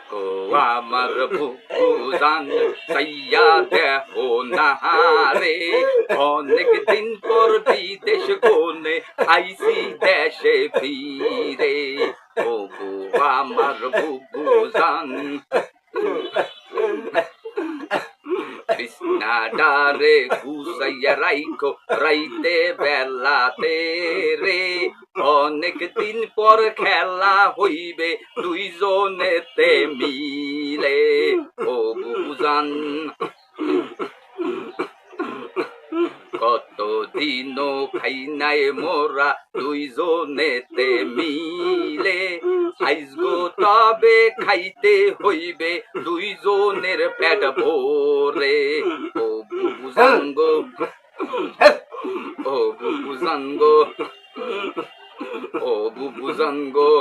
ও আমার বুবুজান সাইয়া দেহ নাহারে অনেক দিন পর বিদেশ কোনে আইসি দেশে ফিরে ও আমার বুবুজান বিছনাটারে গুছাইয়া রাইখো রাইতে বেলাতে রে অনেক দিন পর খেলা হইবে দুইজনেতে মিলে ও বুবুজান কতদিনও খাই নাই মোরা দুইজনেতে মিলে আইজগো তবে খাইতে হইবে দুইজনের পেট ভরে ও বুবুজাঙ্গো ও বুবুজাঙ্গো ও বুবুজাঙ্গো